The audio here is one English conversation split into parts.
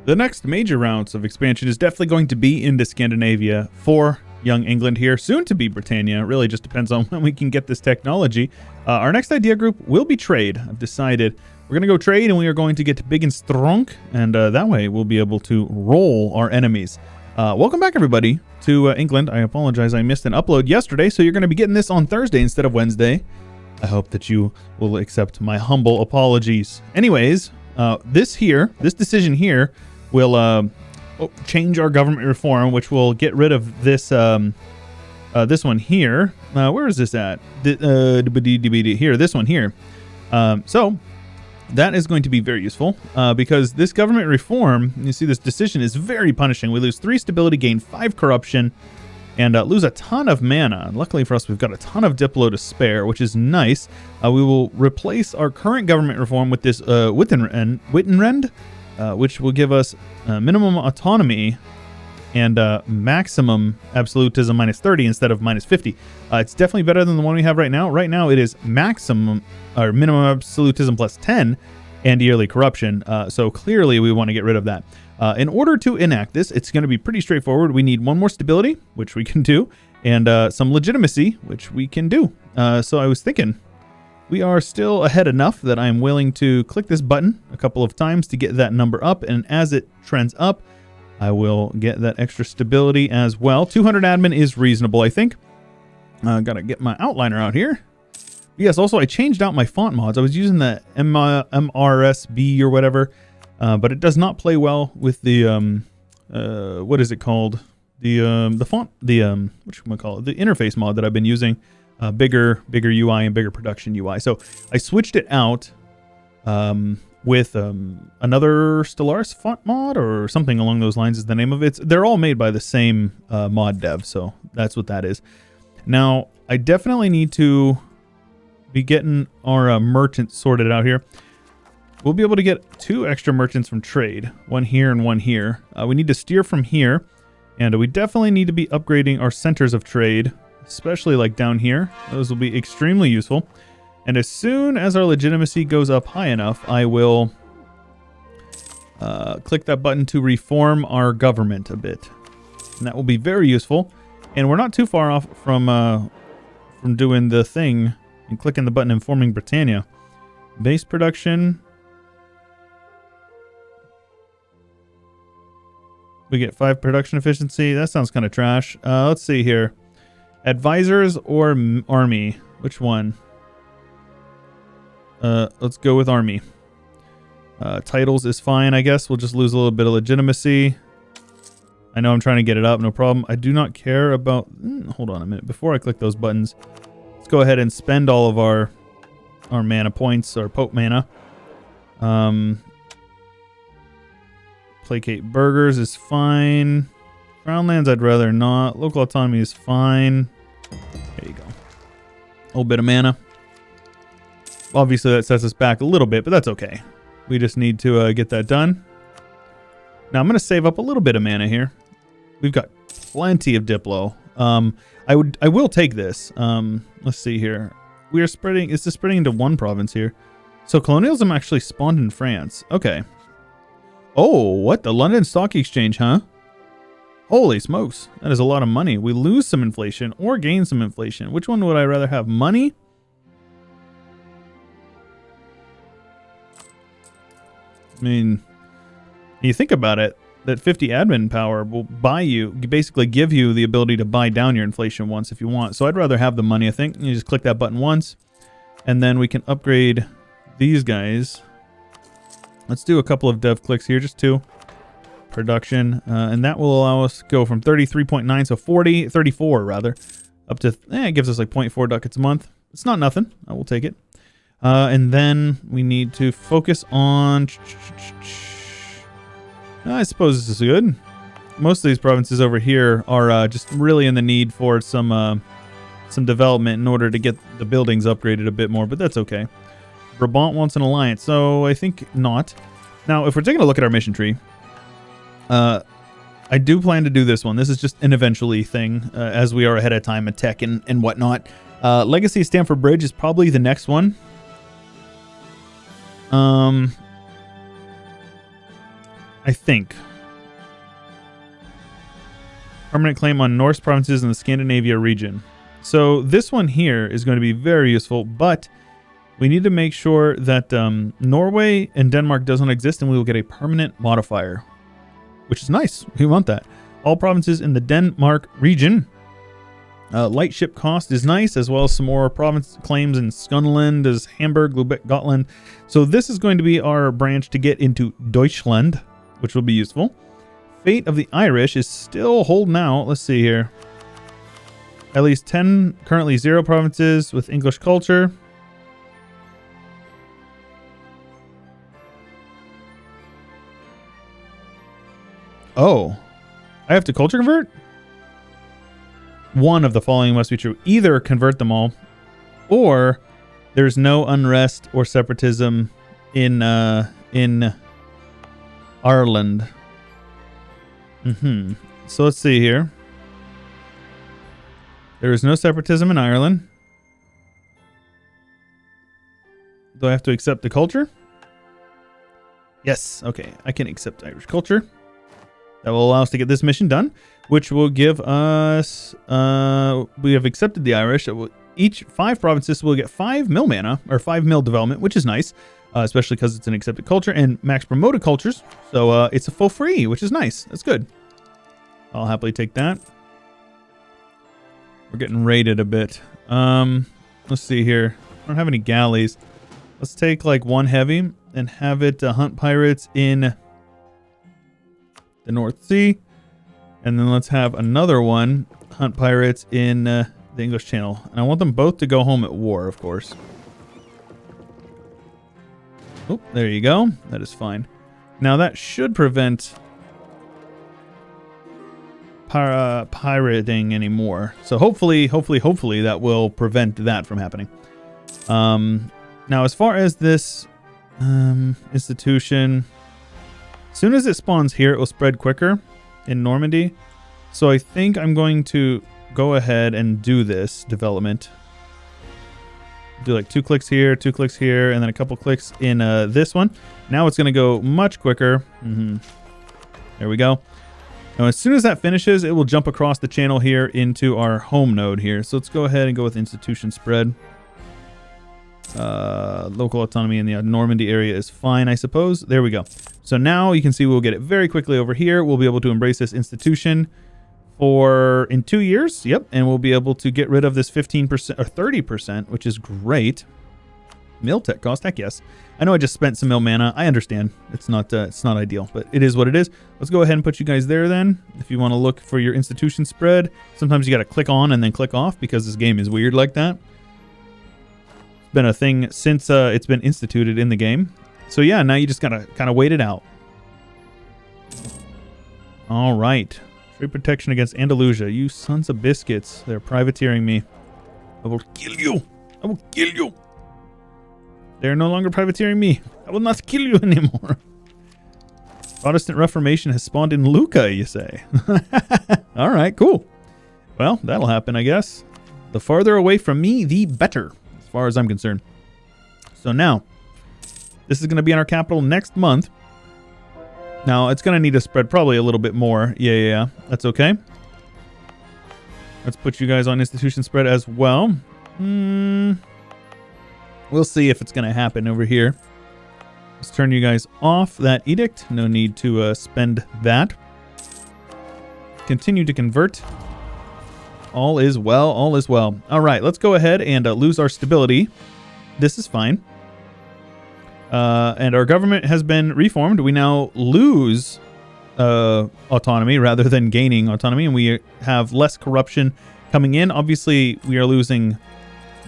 The next major rounds of expansion is definitely going to be into Scandinavia for young England here, soon to be Britannia. It really just depends on when we can get this technology. Our next idea group will be trade. I've decided we're going to go trade, and we are going to get big and strong, and that way we'll be able to roll our enemies. Welcome back, everybody, to England. I apologize, I missed an upload yesterday, so you're going to be getting this on Thursday instead of Wednesday. I hope that you will accept my humble apologies. Anyways, this decision here will change our government reform, which will get rid of this this one here. Where is this at? Here, this one here. So that is going to be very useful because this government reform, you see this decision is very punishing. We lose 3 stability, gain 5 corruption, and lose a ton of mana. Luckily for us, we've got a ton of Diplo to spare, which is nice. We will replace our current government reform with this Wittenrend, which will give us minimum autonomy and maximum absolutism minus 30 instead of minus 50. It's definitely better than the one we have right now. Right now, it is maximum or minimum absolutism plus 10 and yearly corruption. So clearly, we want to get rid of that. In order to enact this, it's going to be pretty straightforward. We need 1 more stability, which we can do, and some legitimacy, which we can do. So I was thinking, we are still ahead enough that I'm willing to click this button a couple of times to get that number up, and as it trends up, I will get that extra stability as well. 200 admin is reasonable, I think. Gotta get my outliner out here. Yes, also I changed out my font mods. I was using the MRSB or whatever, but it does not play well with the what is it called? The font, what should we call it? The interface mod that I've been using. Bigger UI and bigger production UI. So I switched it out with another Stellaris font mod or something along those lines is the name of it. They're all made by the same mod dev, so that's what that is. Now, I definitely need to be getting our merchants sorted out here. We'll be able to get 2 extra merchants from trade, 1 here and 1 here. We need to steer from here, and we definitely need to be upgrading our centers of trade, especially like down here. Those will be extremely useful. And as soon as our legitimacy goes up high enough, I will click that button to reform our government a bit. And that will be very useful. And we're not too far off from doing the thing and clicking the button informing Britannia. Base production. We get 5 production efficiency. That sounds kind of trash. Let's see here. Advisors or army? Which one? Let's go with army. Titles is fine, I guess. We'll just lose a little bit of legitimacy. I know I'm trying to get it up, no problem. I do not care about... hold on a minute. Before I click those buttons, let's go ahead and spend all of our mana points, or Pope mana. Placate burgers is fine. Crown lands I'd rather not. Local autonomy is fine. There you go. A little bit of mana. Obviously that sets us back a little bit, but that's okay. We just need to get that done. Now I'm going to save up a little bit of mana here. We've got plenty of Diplo. I will take this. Let's see here. We are spreading. Is this spreading into 1 province here? So colonialism actually spawned in France. Okay. Oh, what? The London Stock Exchange, huh? Holy smokes. That is a lot of money. We lose some inflation or gain some inflation. Which one would I rather have? Money? I mean, you think about it, that 50 admin power will buy you, basically give you the ability to buy down your inflation once if you want. So I'd rather have the money, I think. You just click that button once, and then we can upgrade these guys. Let's do a couple of dev clicks here, just 2. Production, and that will allow us to go from 33.9, so 34 rather, up to, it gives us like 0.4 ducats a month. It's not nothing. I will take it. And then we need to focus on... I suppose this is good. Most of these provinces over here are just really in the need for some development in order to get the buildings upgraded a bit more, but that's okay. Brabant wants an alliance, so I think not. Now, if we're taking a look at our mission tree, I do plan to do this one. This is just an eventually thing, as we are ahead of time in tech and whatnot. Legacy of Stamford Bridge is probably the next one. I think. Permanent claim on Norse provinces in the Scandinavia region. So this one here is going to be very useful, but we need to make sure that Norway and Denmark doesn't exist, and we will get a permanent modifier, which is nice. We want that. All provinces in the Denmark region. Light ship cost is nice, as well as some more province claims in Skåneland, as Hamburg, Lubeck, Gotland. So this is going to be our branch to get into Deutschland, which will be useful. Fate of the Irish is still holding out. Let's see here. At least 10, currently 0 provinces with English culture. Oh, I have to culture convert? One of the following must be true. Either convert them all, or there's no unrest or separatism in Ireland. So let's see here. There is no separatism in Ireland. Do I have to accept the culture? Yes. Okay, I can accept Irish culture. That will allow us to get this mission done, which will give us, we have accepted the Irish. Each 5 provinces will get 5 mil mana, or 5 mil development, which is nice, especially because it's an accepted culture, and max promoted cultures. So it's a full free, which is nice. That's good. I'll happily take that. We're getting raided a bit. Let's see here. I don't have any galleys. Let's take like 1 heavy and have it hunt pirates in the North Sea, and then let's have another one hunt pirates in the English Channel, and I want them both to go home at war, of course. Oh, there you go. That is fine. Now that should prevent pirating anymore. So hopefully that will prevent that from happening. Now as far as this institution, as soon as it spawns here, it will spread quicker in Normandy. So I think I'm going to go ahead and do this development. Do like 2 clicks here, 2 clicks here, and then a couple clicks in this one. Now it's going to go much quicker. There we go. Now as soon as that finishes, it will jump across the channel here into our home node here. So let's go ahead and go with institution spread. Local autonomy in the Normandy area is fine, I suppose. There we go. So now you can see we'll get it very quickly over here. We'll be able to embrace this institution in 2 years. Yep. And we'll be able to get rid of this 15% or 30%, which is great. Mill tech cost, heck yes. I know I just spent some mill mana. I understand. It's not ideal, but it is what it is. Let's go ahead and put you guys there then. If you want to look for your institution spread, sometimes you got to click on and then click off because this game is weird like that. Been a thing since it's been instituted in the game. So yeah, now you just gotta kind of wait it out. All right, trade protection against Andalusia. You sons of biscuits! They're privateering me. I will kill you. I will kill you. They're no longer privateering me. I will not kill you anymore. Protestant Reformation has spawned in Lucca, you say? All right, cool. Well, that'll happen, I guess. The farther away from me, the better, as far as I'm concerned. So now, this is going to be in our capital next month. Now, it's going to need to spread probably a little bit more. Yeah. That's okay. Let's put you guys on institution spread as well. We'll see if it's going to happen over here. Let's turn you guys off that edict. No need to spend that. Continue to convert. All is well. All is well. All right, let's go ahead and lose our stability. This is fine. And our government has been reformed. We now lose autonomy rather than gaining autonomy, and we have less corruption coming in. Obviously, we are losing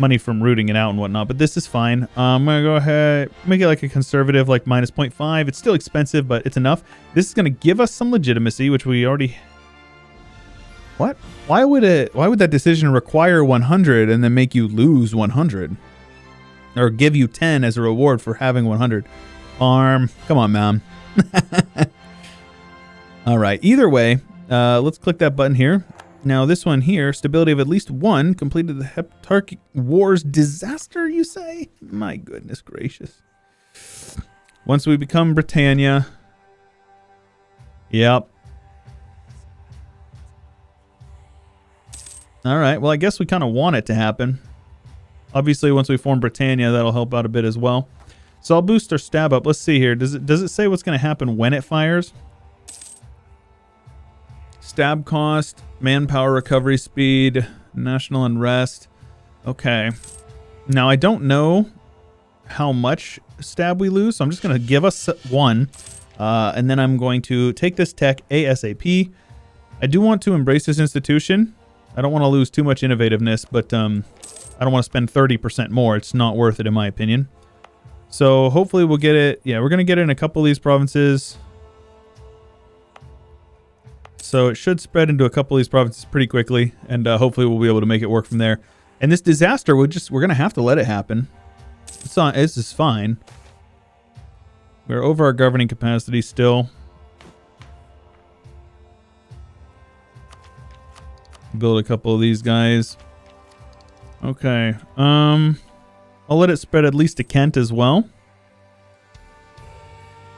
money from rooting it out and whatnot, but this is fine. I'm going to go ahead, make it like a conservative, like minus 0.5. It's still expensive, but it's enough. This is going to give us some legitimacy, which we already... What? Why would that decision require 100 and then make you lose 100? Or give you 10 as a reward for having 100? Farm. Come on, man. All right. Either way, let's click that button here. Now, this one here, stability of at least 1, completed the Heptarchic Wars disaster, you say? My goodness gracious. Once we become Britannia, Yep. All right. Well, I guess we kind of want it to happen. Obviously, once we form Britannia, that'll help out a bit as well. So I'll boost our stab up. Let's see here. Does it say what's going to happen when it fires? Stab cost, manpower recovery speed, national unrest. Okay. Now, I don't know how much stab we lose, so I'm just going to give us 1. And then I'm going to take this tech ASAP. I do want to embrace this institution. I don't want to lose too much innovativeness, but I don't want to spend 30% more. It's not worth it, in my opinion. So hopefully we'll get it. Yeah, we're going to get it in a couple of these provinces. So it should spread into a couple of these provinces pretty quickly, and hopefully we'll be able to make it work from there. And this disaster, we're going to have to let it happen. This is fine. We're over our governing capacity still. Build a couple of these guys. Okay. I'll let it spread at least to Kent as well.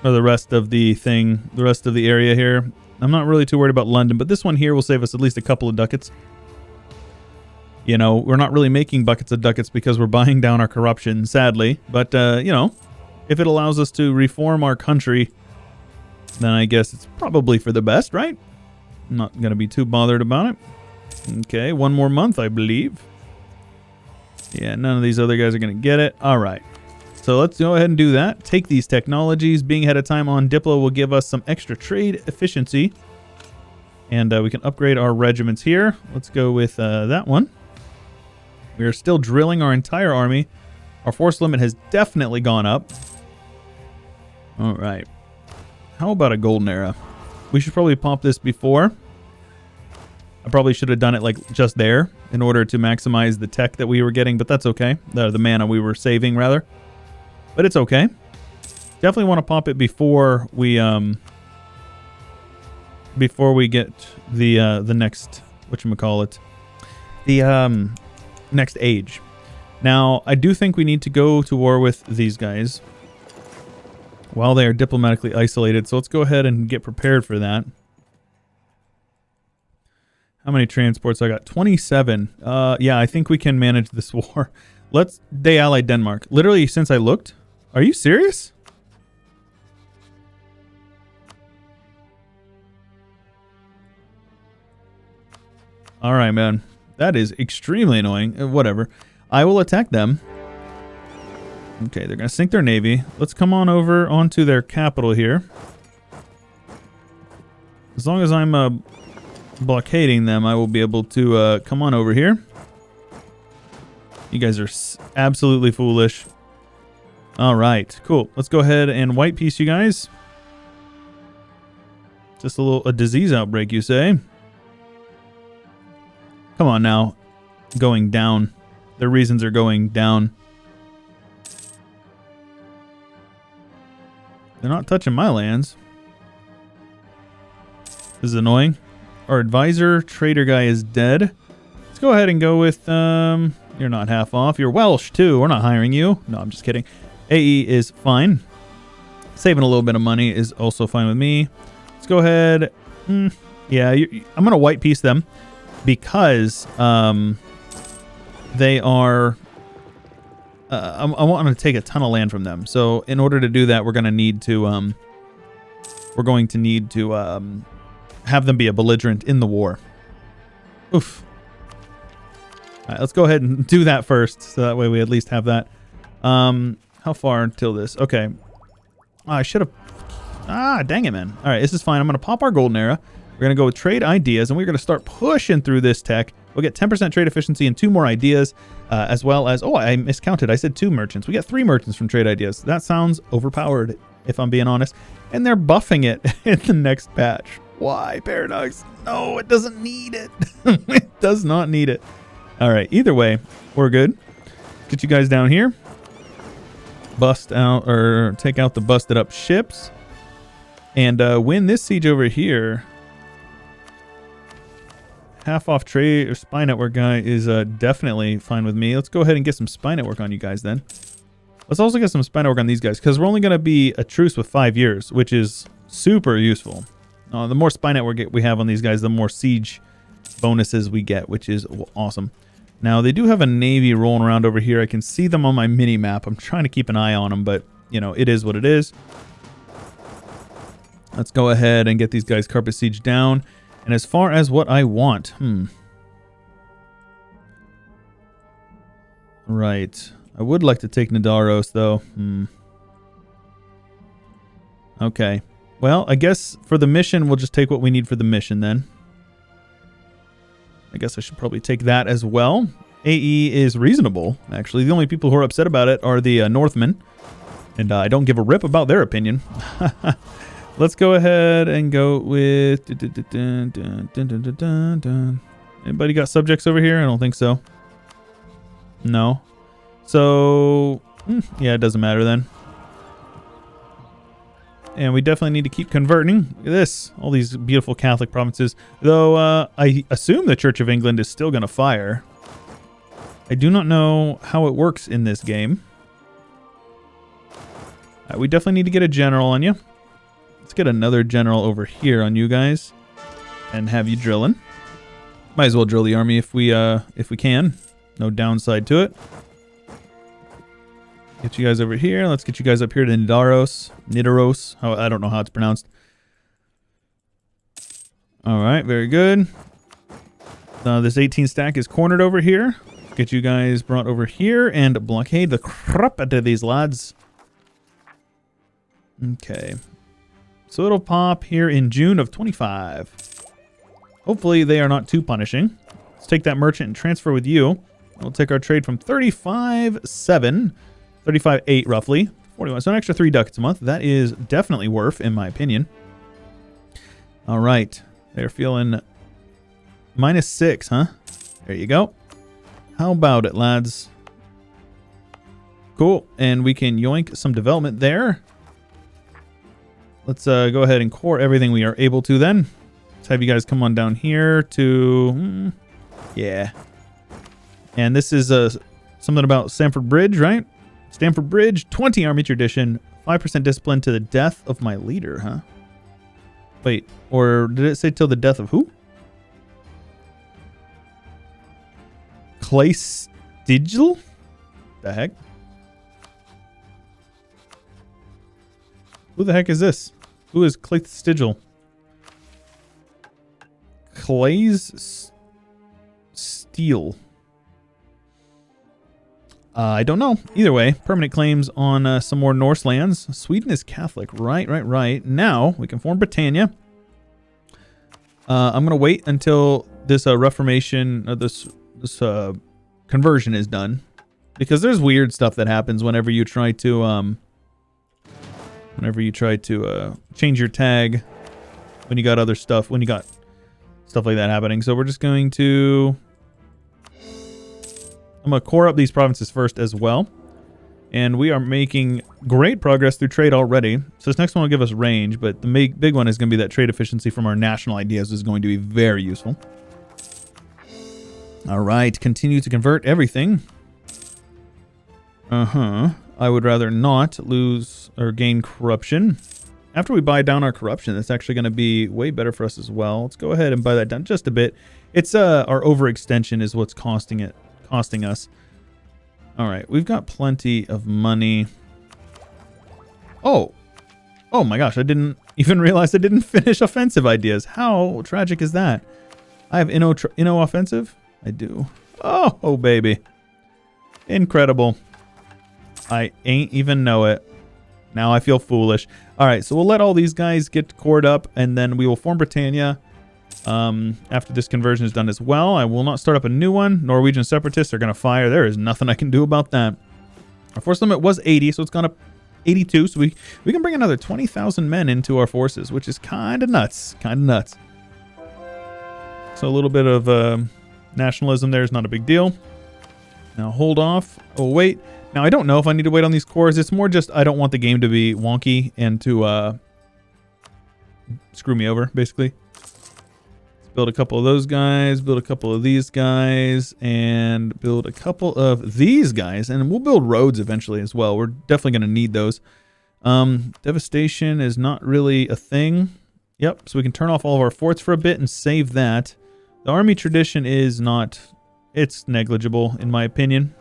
Or the rest of the thing, the rest of the area here. I'm not really too worried about London, but this one here will save us at least a couple of ducats. You know, we're not really making buckets of ducats because we're buying down our corruption, sadly. But, you know, if it allows us to reform our country, then I guess it's probably for the best, right? I'm not going to be too bothered about it. Okay, 1 more month, I believe. Yeah, none of these other guys are going to get it. All right. So let's go ahead and do that. Take these technologies. Being ahead of time on Diplo will give us some extra trade efficiency. And we can upgrade our regiments here. Let's go with that one. We are still drilling our entire army. Our force limit has definitely gone up. All right. How about a golden era? We should probably pop this before. I probably should have done it like just there in order to maximize the tech that we were getting, but that's okay. The mana we were saving, rather. But it's okay. Definitely want to pop it before we get the next, whatchamacallit, the next age. Now, I do think we need to go to war with these guys while they are diplomatically isolated. So let's go ahead and get prepared for that. How many transports I got? 27. Yeah, I think we can manage this war. Let's de-ally Denmark. Literally, since I looked. Are you serious? All right, man. That is extremely annoying. Whatever. I will attack them. Okay, they're going to sink their navy. Let's come on over onto their capital here. As long as I'm blockading them, I will be able to come on over here. You guys are absolutely foolish. All right, cool. Let's go ahead and white piece you guys. Just a disease outbreak, you say? Come on now. Going down. Their reasons are going down. They're not touching my lands. This is annoying. Our advisor, trader guy is dead. Let's go ahead and go with, you're not half off. You're Welsh, too. We're not hiring you. No, I'm just kidding. AE is fine. Saving a little bit of money is also fine with me. Let's go ahead. Yeah, I'm going to white piece them because they are... I want to take a ton of land from them. So in order to do that, we're going to need to... have them be a belligerent in the war. Oof. All right, let's go ahead and do that first, so that way we at least have that. How far until this? Okay. Oh, I should have... dang it, man. All right, this is fine. I'm going to pop our golden era. We're going to go with trade ideas, and we're going to start pushing through this tech. We'll get 10% trade efficiency and 2 more ideas, as well as... Oh, I miscounted. I said 2 merchants. We got 3 merchants from trade ideas. That sounds overpowered, if I'm being honest. And they're buffing it in the next patch. Why, Paradox? No, it doesn't need it. It does not need it. All right, either way, we're good. Get you guys down here. Bust out, or take out the busted up ships. And win this siege over here. Half off trade or spy network guy is definitely fine with me. Let's go ahead and get some spy network on you guys then. Let's also get some spy network on these guys, because we're only going to be a truce with 5 years, which is super useful. The more spy network we have on these guys, the more siege bonuses we get, which is awesome. Now, they do have a navy rolling around over here. I can see them on my mini map. I'm trying to keep an eye on them, but, you know, it is what it is. Let's go ahead and get these guys carpet siege down. And as far as what I want, right. I would like to take Nidaros, though. Okay. Well, I guess for the mission, we'll just take what we need for the mission then. I guess I should probably take that as well. AE is reasonable, actually. The only people who are upset about it are the Northmen. And I don't give a rip about their opinion. Let's go ahead and go with... Anybody got subjects over here? I don't think so. No. So, yeah, it doesn't matter then. And we definitely need to keep converting. Look at this. All these beautiful Catholic provinces. Though I assume the Church of England is still going to fire. I do not know how it works in this game. We definitely need to get a general on you. Let's get another general over here on you guys. And have you drilling. Might as well drill the army if we can. No downside to it. Get you guys over here. Let's get you guys up here to Nidaros. Nidaros. I don't know how it's pronounced. All right, very good. This 18 stack is cornered over here. Get you guys brought over here and blockade the crap out of these lads. Okay. So it'll pop here in June of 25. Hopefully they are not too punishing. Let's take that merchant and transfer with you. We'll take our trade from 35.7. 35.8 roughly. 41. So an extra 3 ducats a month. That is definitely worth, in my opinion. All right. They're feeling -6, huh? There you go. How about it, lads? Cool. And we can yoink some development there. Let's go ahead and core everything we are able to then. Let's have you guys come on down here to... yeah. And this is something about Stamford Bridge, right? Stamford Bridge, 20 army tradition, 5% discipline to the death of my leader, huh? Wait, or did it say till the death of who? Claystigil? The heck? Who the heck is this? Who is Claystigil? Clay's Steel. I don't know. Either way, permanent claims on some more Norse lands. Sweden is Catholic. Right. Now, we can form Britannia. I'm going to wait until this Reformation, this conversion is done. Because there's weird stuff that happens whenever you try to, change your tag. When you got other stuff, when you got stuff like that happening. So we're just going to... I'm going to core up these provinces first as well. And we are making great progress through trade already. So this next one will give us range, but the big one is going to be that trade efficiency from our national ideas is going to be very useful. All right, continue to convert everything. I would rather not lose or gain corruption. After we buy down our corruption, that's actually going to be way better for us as well. Let's go ahead and buy that down just a bit. It's our overextension is what's costing us. All right, we've got plenty of money. Oh my gosh, I didn't even realize I didn't finish offensive ideas. How tragic is that? I have Inno offensive? I do. Oh, baby. Incredible. I ain't even know it. Now I feel foolish. All right, so we'll let all these guys get cored up, and then we will form Britannia. After this conversion is done as well. I will not start up a new one. Norwegian separatists are going to fire. There is nothing I can do about that. Our force limit was 80, so it's gone up 82. So we can bring another 20,000 men into our forces, which is kind of nuts. So a little bit of nationalism there is not a big deal. Now hold off. Oh, wait. Now I don't know if I need to wait on these cores. It's more just I don't want the game to be wonky and to screw me over, basically. Build a couple of those guys, build a couple of these guys, and build a couple of these guys. And we'll build roads eventually as well. We're definitely going to need those. Devastation is not really a thing Yep, so we can turn off all of our forts for a bit and save that. The army tradition is not... It's negligible, in my opinion.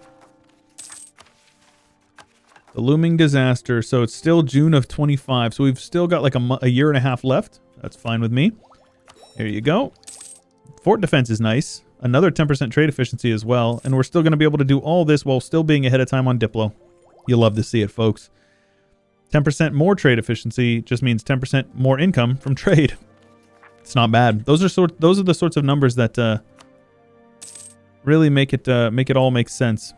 The looming disaster. So it's still June of 25. So we've still got like a year and a half left. That's fine with me. Here you go. Fort defense is nice. Another 10% trade efficiency as well. And we're still going to be able to do all this while still being ahead of time on Diplo. You'll love to see it, folks. 10% more trade efficiency just means 10% more income from trade. It's not bad. Those are the sorts of numbers that really make it all make sense.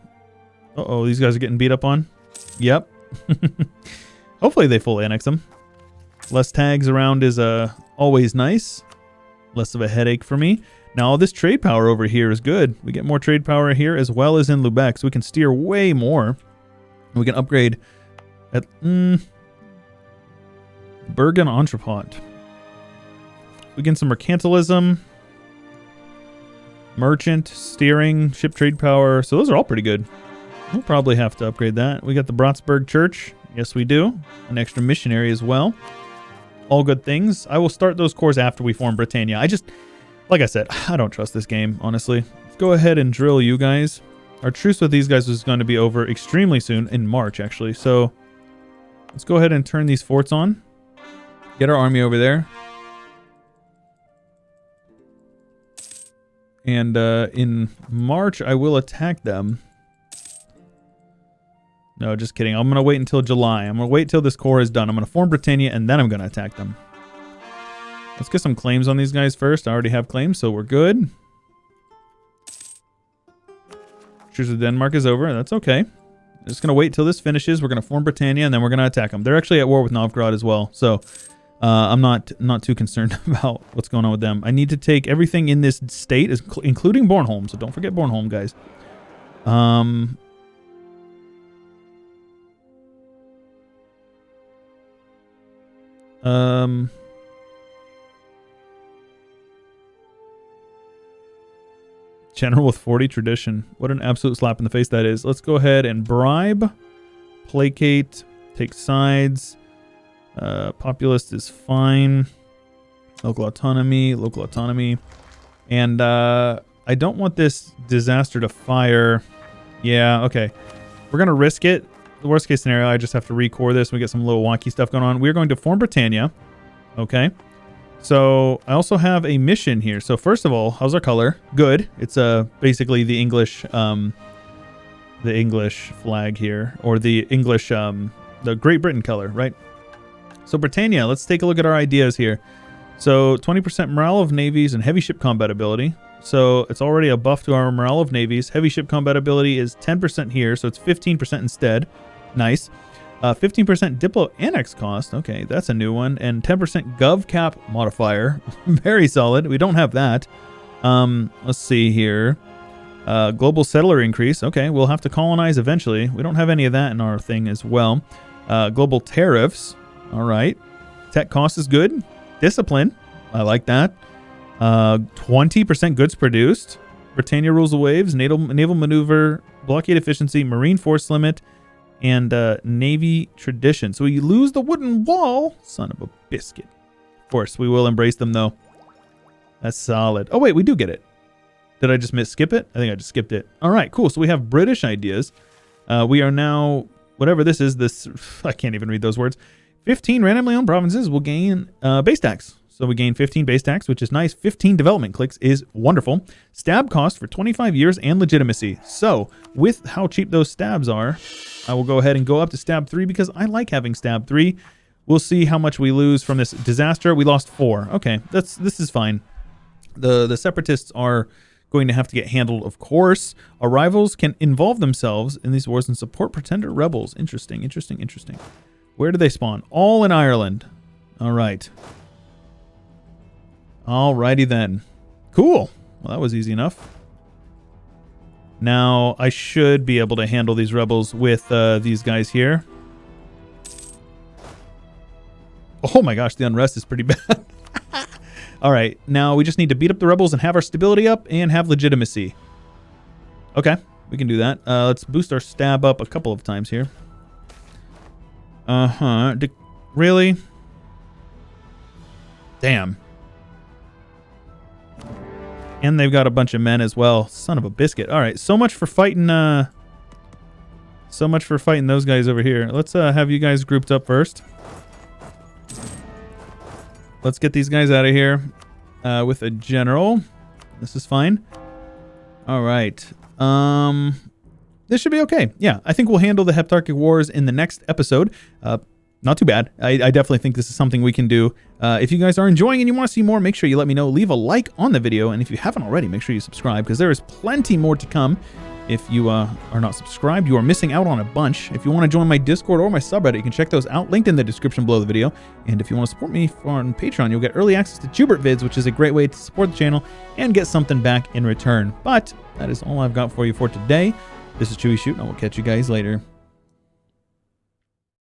Uh-oh, these guys are getting beat up on. Yep. Hopefully they fully annex them. Less tags around is always nice. Less of a headache for me. Now all this trade power over here is good. We get more trade power here as well as in Lubeck, so we can steer way more. We can upgrade at Bergen Entrepot. We get some mercantilism, merchant, steering, ship trade power. So those are all pretty good. We'll probably have to upgrade that. We got the Bratsburg Church. Yes, we do. An extra missionary as well. All good things. I will start those cores after we form Britannia. Like I said, I don't trust this game, honestly. Let's go ahead and drill you guys. Our truce with these guys is going to be over extremely soon, in March, actually. So let's go ahead and turn these forts on. Get our army over there. And in March, I will attack them. No, just kidding. I'm going to wait until July. I'm going to wait till this core is done. I'm going to form Britannia, and then I'm going to attack them. Let's get some claims on these guys first. I already have claims, so we're good. Truce with Denmark is over. That's okay. I'm just going to wait till this finishes. We're going to form Britannia, and then we're going to attack them. They're actually at war with Novgorod as well, so I'm not too concerned about what's going on with them. I need to take everything in this state, including Bornholm, so don't forget Bornholm, guys. General with 40 tradition. What an absolute slap in the face that is. Let's go ahead and bribe, placate, take sides. Populist is fine. Local autonomy. And I don't want this disaster to fire. Yeah, okay. We're going to risk it. The worst case scenario, I just have to recore this. We get some little wonky stuff going on. We're going to form Britannia. Okay. So I also have a mission here. So first of all, how's our color? Good. It's basically the English flag here, or the English the Great Britain color, right? So Britannia, let's take a look at our ideas here. So 20% morale of navies and heavy ship combat ability. So it's already a buff to our morale of navies. Heavy ship combat ability is 10% here, so it's 15% instead. Nice. 15% Diplo Annex cost. Okay, that's a new one. And 10% Gov Cap modifier. Very solid. We don't have that. Let's see here. Global settler increase. Okay, we'll have to colonize eventually. We don't have any of that in our thing as well. Global tariffs. All right. Tech cost is good. Discipline. I like that. 20% goods produced. Britannia rules the waves. Naval maneuver. Blockade efficiency. Marine force limit. And Navy tradition. So we lose the wooden wall. Son of a biscuit. Of course, we will embrace them, though. That's solid. Oh, wait, we do get it. Did I just skip it? I think I just skipped it. All right, cool. So we have British ideas. We are now, whatever this is, I can't even read those words. 15 randomly owned provinces will gain base tax. So we gain 15 base tax, which is nice. 15 development clicks is wonderful. Stab cost for 25 years and legitimacy. So with how cheap those stabs are, I will go ahead and go up to stab 3 because I like having stab 3. We'll see how much we lose from this disaster. We lost 4. Okay, this is fine. The separatists are going to have to get handled, of course. Our rivals can involve themselves in these wars and support pretender rebels. Interesting. Where do they spawn? All in Ireland. All right. Alrighty then. Cool. Well, that was easy enough. Now, I should be able to handle these rebels with these guys here. Oh my gosh, the unrest is pretty bad. Alright, now we just need to beat up the rebels and have our stability up and have legitimacy. Okay, we can do that. Let's boost our stab up a couple of times here. Really? Damn. And they've got a bunch of men as well. Son of a biscuit. All right, so much for fighting those guys over here. Let's have you guys grouped up first. Let's get these guys out of here with a general. This is fine. All right. This should be okay. Yeah, I think we'll handle the Heptarchic Wars in the next episode. Not too bad. I definitely think this is something we can do. If you guys are enjoying and you want to see more, make sure you let me know. Leave a like on the video. And if you haven't already, make sure you subscribe because there is plenty more to come. If you are not subscribed, you are missing out on a bunch. If you want to join my Discord or my subreddit, you can check those out, linked in the description below the video. And if you want to support me on Patreon, you'll get early access to Chewbert vids, which is a great way to support the channel and get something back in return. But that is all I've got for you for today. This is Chewyshoot, and I will catch you guys later.